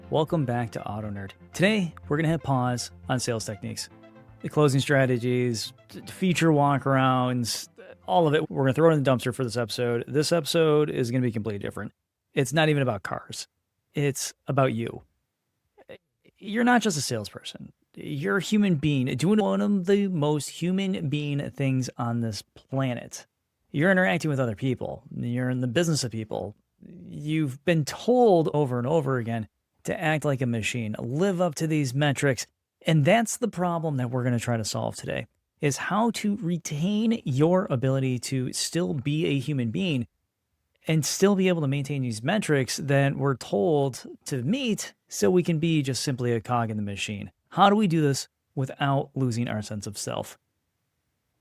Welcome back to Auto Nerd. Today, we're going to hit pause on sales techniques, the closing strategies, feature walkarounds, all of it. We're going to throw it in the dumpster for this episode. This episode is going to be completely different. It's not even about cars. It's about you. You're not just a salesperson. You're a human being doing one of the most human being things on this planet. You're interacting with other people. You're in the business of people. You've been told over and over again to act like a machine, live up to these metrics. And that's the problem that we're going to try to solve today, is how to retain your ability to still be a human being and still be able to maintain these metrics that we're told to meet so we can be just simply a cog in the machine. How do we do this without losing our sense of self?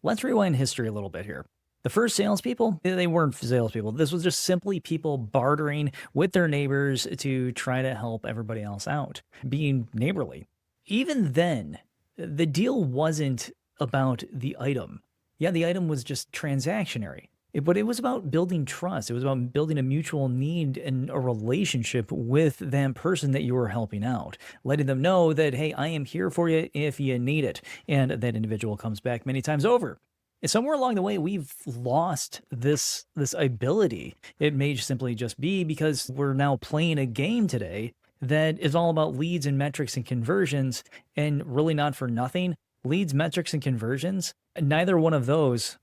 Let's rewind history a little bit here. The first salespeople, they weren't salespeople. This was just simply people bartering with their neighbors to try to help everybody else out, being neighborly. Even then, the deal wasn't about the item. Yeah, the item was just transactionary, but it was about building trust. It was about building a mutual need and a relationship with that person that you were helping out, letting them know that, hey, I am here for you if you need it. And that individual comes back many times over. And somewhere along the way, we've lost this ability. It may simply just be because we're now playing a game today that is all about leads and metrics and conversions, and really not for nothing. Leads, metrics, and conversions, neither one of those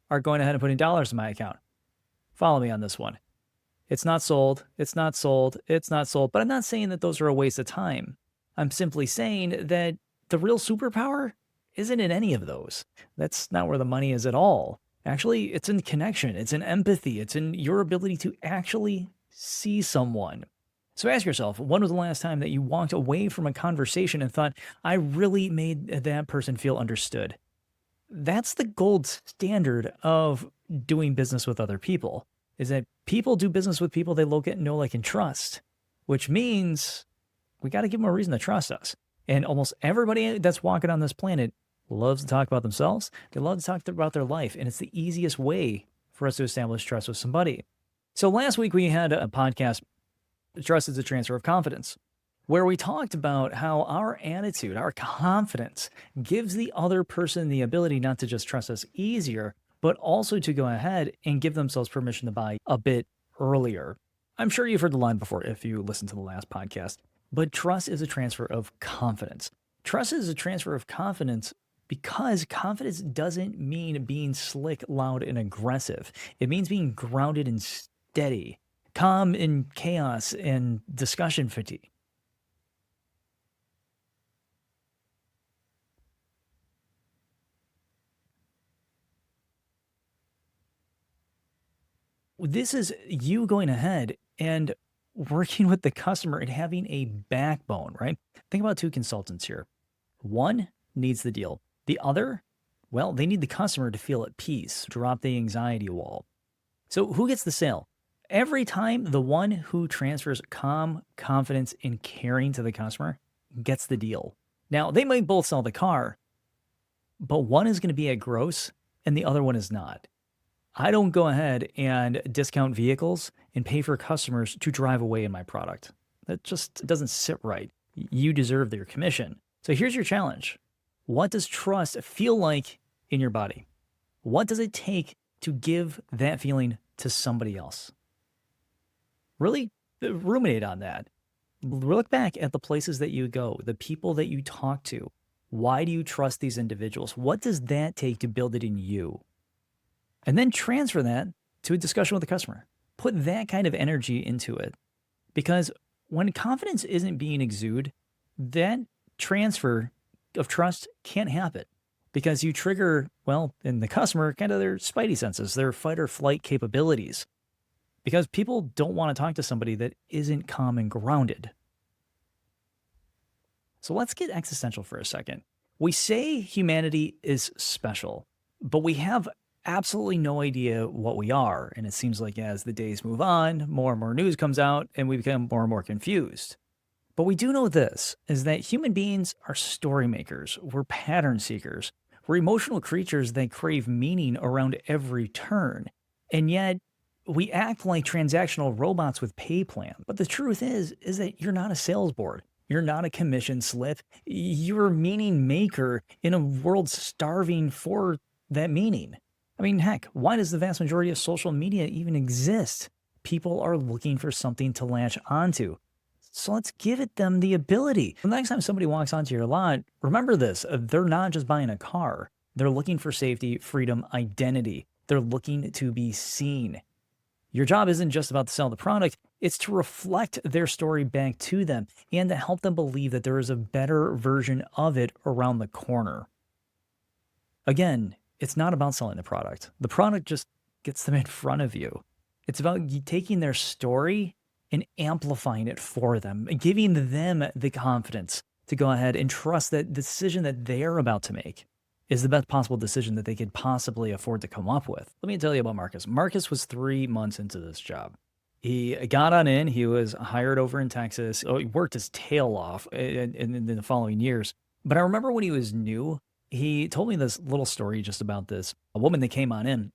are going ahead and putting dollars in my account. Follow me on this one. It's not sold, it's not sold, it's not sold. But I'm not saying that those are a waste of time. I'm simply saying that the real superpower isn't in any of those. That's not where the money is at all. Actually, it's in connection, it's in empathy, it's in your ability to actually see someone. So ask yourself, when was the last time that you walked away from a conversation and thought, I really made that person feel understood? That's the gold standard of doing business with other people, is that people do business with people they know, like, and trust, which means we got to give them a reason to trust us. And almost everybody that's walking on this planet loves to talk about themselves. They love to talk about their life. And it's the easiest way for us to establish trust with somebody. So last week we had a podcast, Trust is a Transfer of Confidence, where we talked about how our attitude, our confidence, gives the other person the ability not to just trust us easier, but also to go ahead and give themselves permission to buy a bit earlier. I'm sure you've heard the line before if you listened to the last podcast. But trust is a transfer of confidence. Trust is a transfer of confidence because confidence doesn't mean being slick, loud, and aggressive. It means being grounded and steady, calm in chaos and discussion fatigue. This is you going ahead and working with the customer and having a backbone, right? Think about two consultants here. One needs the deal. The other, well, they need the customer to feel at peace, drop the anxiety wall. So who gets the sale? Every time, the one who transfers calm, confidence, and caring to the customer gets the deal. Now, they might both sell the car, but one is going to be at gross and the other one is not. I don't go ahead and discount vehicles and pay for customers to drive away in my product. That just doesn't sit right. You deserve their commission. So here's your challenge. What does trust feel like in your body? What does it take to give that feeling to somebody else? Really ruminate on that. Look back at the places that you go, the people that you talk to. Why do you trust these individuals? What does that take to build it in you? And then transfer that to a discussion with the customer. Put that kind of energy into it. Because when confidence isn't being exuded, that transfer of trust can't happen. Because you trigger, well, in the customer, kind of their spidey senses, their fight or flight capabilities. Because people don't want to talk to somebody that isn't calm and grounded. So let's get existential for a second. We say humanity is special, but we have absolutely no idea what we are. And it seems like as the days move on, more and more news comes out and we become more and more confused. But we do know this, is that human beings are story makers. We're pattern seekers. We're emotional creatures that crave meaning around every turn. And yet, We act like transactional robots with pay plans. But the truth is that you're not a sales board. You're not a commission slip. You're a meaning maker in a world starving for that meaning. I mean, heck, why does the vast majority of social media even exist? People are looking for something to latch onto. So let's give it them the ability. The next time somebody walks onto your lot, remember this, they're not just buying a car. They're looking for safety, freedom, identity. They're looking to be seen. Your job isn't just about to sell the product, it's to reflect their story back to them and to help them believe that there is a better version of it around the corner. Again, it's not about selling the product. The product just gets them in front of you. It's about taking their story and amplifying it for them, and giving them the confidence to go ahead and trust that the decision that they're about to make is the best possible decision that they could possibly afford to come up with. Let me tell you about Marcus. Marcus was 3 months into this job. He got on in, he was hired over in Texas. Oh, he worked his tail off in the following years. But I remember when he was new, he told me this little story just about this, a woman that came on in.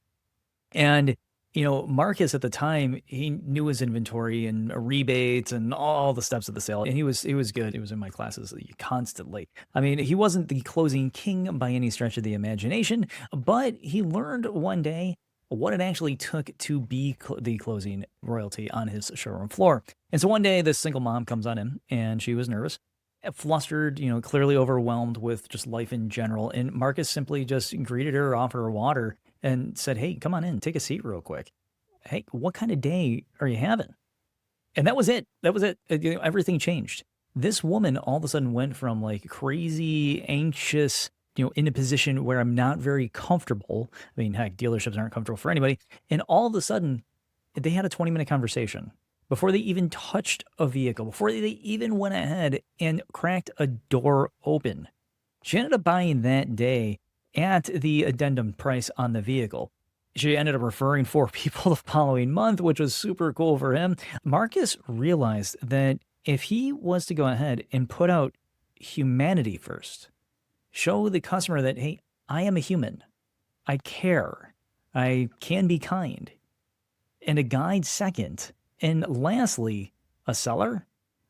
And Marcus at the time, he knew his inventory and rebates and all the steps of the sale. And he was good. He was in my classes constantly. I mean, he wasn't the closing king by any stretch of the imagination, but he learned one day what it actually took to be the closing royalty on his showroom floor. And so one day, this single mom comes on in, and she was nervous, flustered, clearly overwhelmed with just life in general. And Marcus simply just greeted her, offered her water, and said, "Hey, come on in, take a seat real quick. Hey, what kind of day are you having?" And that was it. That was it. Everything changed. This woman all of a sudden went from like crazy, anxious, in a position where I'm not very comfortable. I mean, heck, dealerships aren't comfortable for anybody. And all of a sudden, they had a 20-minute conversation before they even touched a vehicle, before they even went ahead and cracked a door open. She ended up buying that day at the addendum price on the vehicle. She ended up referring 4 people the following month, which was super cool for him. Marcus realized that if he was to go ahead and put out humanity first, show the customer that, hey, I am a human, I care, I can be kind, and a guide second, and lastly, a seller,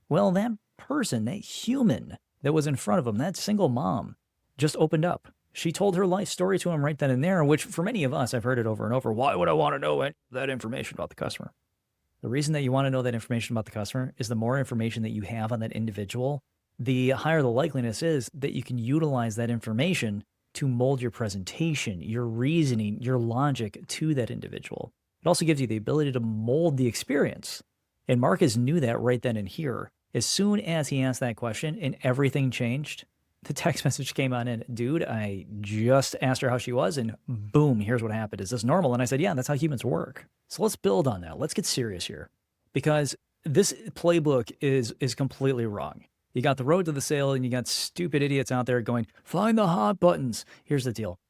well, that person, that human that was in front of him, that single mom, just opened up. She told her life story to him right then and there, which for many of us, I've heard it over and over. Why would I want to know that information about the customer? The reason that you want to know that information about the customer is the more information that you have on that individual, the higher the likeliness is that you can utilize that information to mold your presentation, your reasoning, your logic to that individual. It also gives you the ability to mold the experience. And Marcus knew that right then and here. As soon as he asked that question and everything changed, the text message came on in, "Dude, I just asked her how she was, and boom, here's what happened. Is this normal?" And I said, "Yeah, that's how humans work." So let's build on that. Let's get serious here, because this playbook is completely wrong. You got the road to the sale, and you got stupid idiots out there going, "Find the hot buttons." Here's the deal.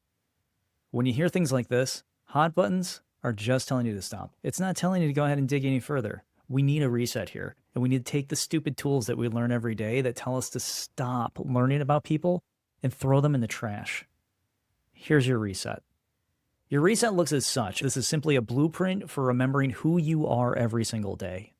When you hear things like this, hot buttons are just telling you to stop. It's not telling you to go ahead and dig any further. We need a reset here. And we need to take the stupid tools that we learn every day that tell us to stop learning about people and throw them in the trash. Here's your reset. Your reset looks as such. This is simply a blueprint for remembering who you are every single day.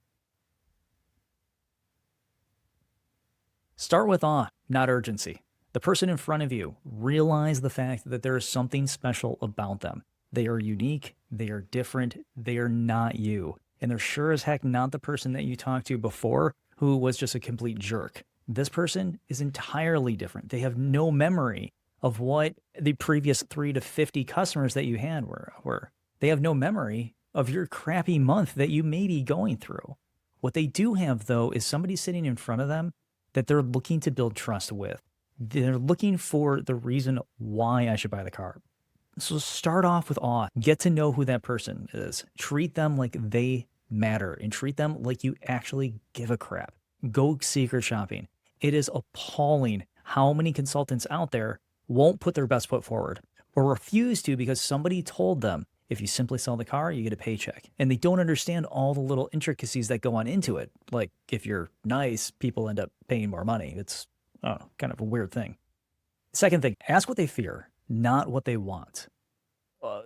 Start with awe, not urgency. The person in front of you, realize the fact that there is something special about them. They are unique, they are different, they are not you. And they're sure as heck not the person that you talked to before who was just a complete jerk. This person is entirely different. They have no memory of what the previous 3 to 50 customers that you had were. They have no memory of your crappy month that you may be going through. What they do have, though, is somebody sitting in front of them that they're looking to build trust with. They're looking for the reason why I should buy the car. So start off with awe. Get to know who that person is. Treat them like they matter and treat them like you actually give a crap. Go secret shopping. It is appalling how many consultants out there won't put their best foot forward or refuse to because somebody told them, if you simply sell the car, you get a paycheck. And they don't understand all the little intricacies that go on into it. Like if you're nice, people end up paying more money. It's kind of a weird thing. Second thing, ask what they fear, not what they want.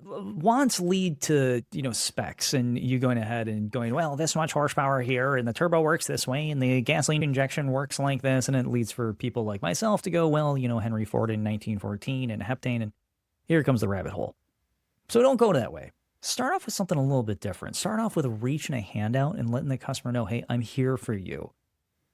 wants lead to, specs and you going ahead and going, well, this much horsepower here and the turbo works this way and the gasoline injection works like this. And it leads for people like myself to go, well, Henry Ford in 1914 and heptane, and here comes the rabbit hole. So don't go that way. Start off with something a little bit different. Start off with reaching a hand out and letting the customer know, hey, I'm here for you.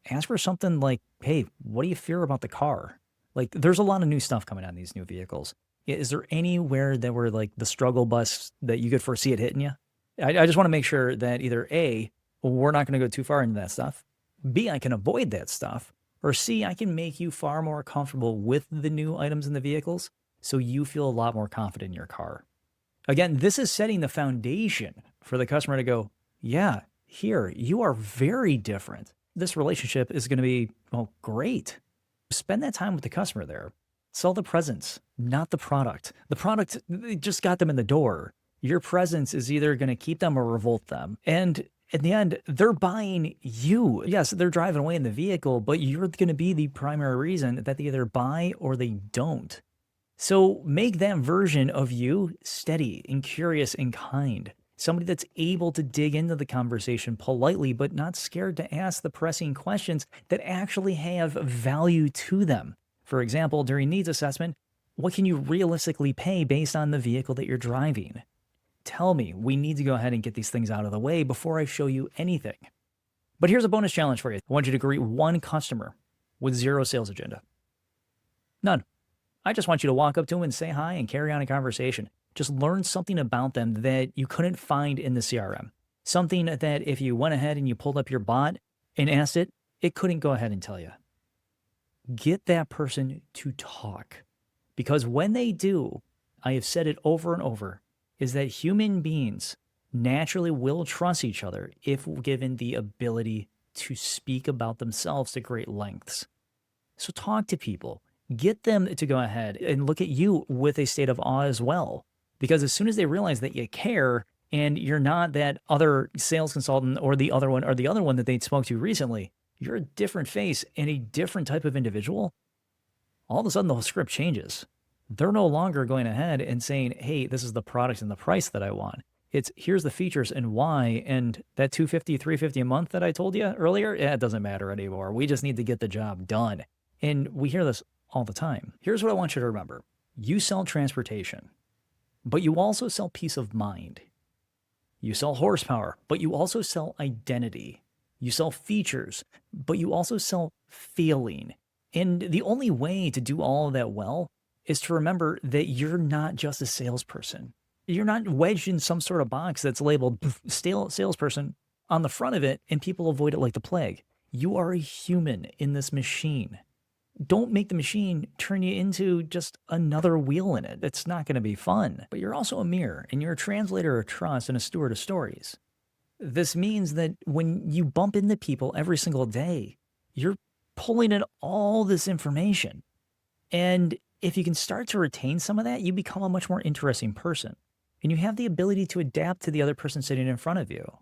Ask for something like, hey, what do you fear about the car? Like, there's a lot of new stuff coming on these new vehicles. Is there anywhere that were like the struggle bus that you could foresee it hitting you? I just want to make sure that either A, we're not going to go too far into that stuff. B, I can avoid that stuff. Or C, I can make you far more comfortable with the new items in the vehicles so you feel a lot more confident in your car. Again, this is setting the foundation for the customer to go, yeah, here, you are very different. This relationship is going to be, well, great. Spend that time with the customer there. Sell the presence, not the product. The product just got them in the door. Your presence is either going to keep them or revolt them. And in the end, they're buying you. Yes, they're driving away in the vehicle, but you're going to be the primary reason that they either buy or they don't. So make that version of you steady and curious and kind. Somebody that's able to dig into the conversation politely, but not scared to ask the pressing questions that actually have value to them. For example, during needs assessment, what can you realistically pay based on the vehicle that you're driving? Tell me, we need to go ahead and get these things out of the way before I show you anything. But here's a bonus challenge for you. I want you to greet one customer with zero sales agenda. None. I just want you to walk up to them and say hi and carry on a conversation. Just learn something about them that you couldn't find in the CRM. Something that if you went ahead and you pulled up your bot and asked it, it couldn't go ahead and tell you. Get that person to talk. Because when they do, I have said it over and over, is that human beings naturally will trust each other if given the ability to speak about themselves to great lengths. So talk to people. Get them to go ahead and look at you with a state of awe as well. Because as soon as they realize that you care and you're not that other sales consultant or the other one that they spoke to recently, you're a different face and a different type of individual, all of a sudden the whole script changes. They're no longer going ahead and saying, hey, this is the product and the price that I want. It's here's the features and why, and that $250, $350 a month that I told you earlier, it doesn't matter anymore. We just need to get the job done. And we hear this all the time. Here's what I want you to remember. You sell transportation, but you also sell peace of mind. You sell horsepower, but you also sell identity. You sell features, but you also sell feeling. And the only way to do all of that well is to remember that you're not just a salesperson. You're not wedged in some sort of box that's labeled salesperson on the front of it, and people avoid it like the plague. You are a human in this machine. Don't make the machine turn you into just another wheel in it. It's not going to be fun. But you're also a mirror, and you're a translator of trust and a steward of stories. This means that when you bump into people every single day, you're pulling in all this information. And if you can start to retain some of that, you become a much more interesting person. And you have the ability to adapt to the other person sitting in front of you.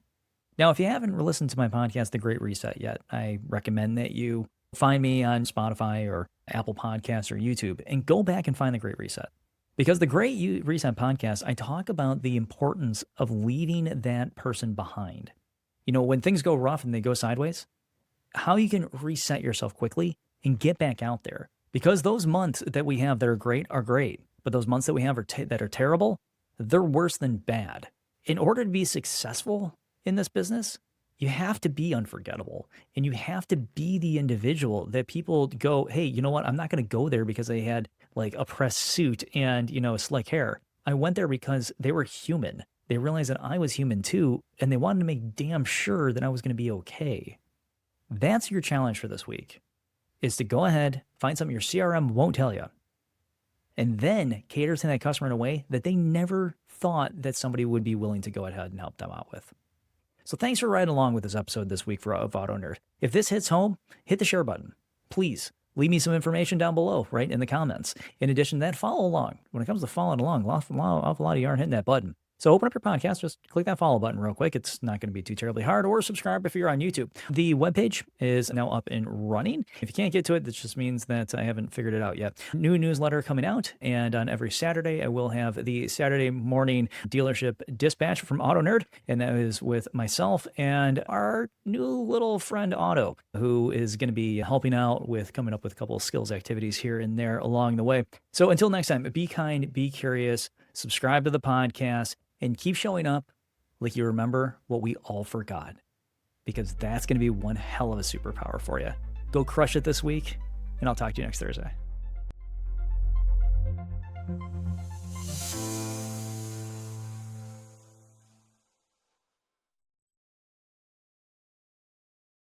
Now, if you haven't listened to my podcast, The Great Reset, yet, I recommend that you find me on Spotify or Apple Podcasts or YouTube and go back and find The Great Reset. Because the Great Reset podcast, I talk about the importance of leaving that person behind. When things go rough and they go sideways, how you can reset yourself quickly and get back out there. Because those months that we have that are great, but those months that we have that are terrible, they're worse than bad. In order to be successful in this business, you have to be unforgettable, and you have to be the individual that people go, hey, you know what? I'm not going to go there because they had like a pressed suit and, slick hair. I went there because they were human. They realized that I was human too, and they wanted to make damn sure that I was going to be okay. That's your challenge for this week, is to go ahead, find something your CRM won't tell you, and then cater to that customer in a way that they never thought that somebody would be willing to go ahead and help them out with. So thanks for riding along with this episode this week of Auto Nerd. If this hits home, hit the share button. Please leave me some information down below, right in the comments. In addition to that, follow along. When it comes to following along, an awful lot of you aren't hitting that button. So open up your podcast, just click that follow button real quick. It's not going to be too terribly hard, or subscribe if you're on YouTube. The webpage is now up and running. If you can't get to it, that just means that I haven't figured it out yet. New newsletter coming out, and on every Saturday, I will have the Saturday morning dealership dispatch from Auto Nerd, and that is with myself and our new little friend Otto, who is going to be helping out with coming up with a couple of skills activities here and there along the way. So until next time, be kind, be curious, subscribe to the podcast, and keep showing up like you remember what we all forgot, because that's going to be one hell of a superpower for you. Go crush it this week, and I'll talk to you next Thursday.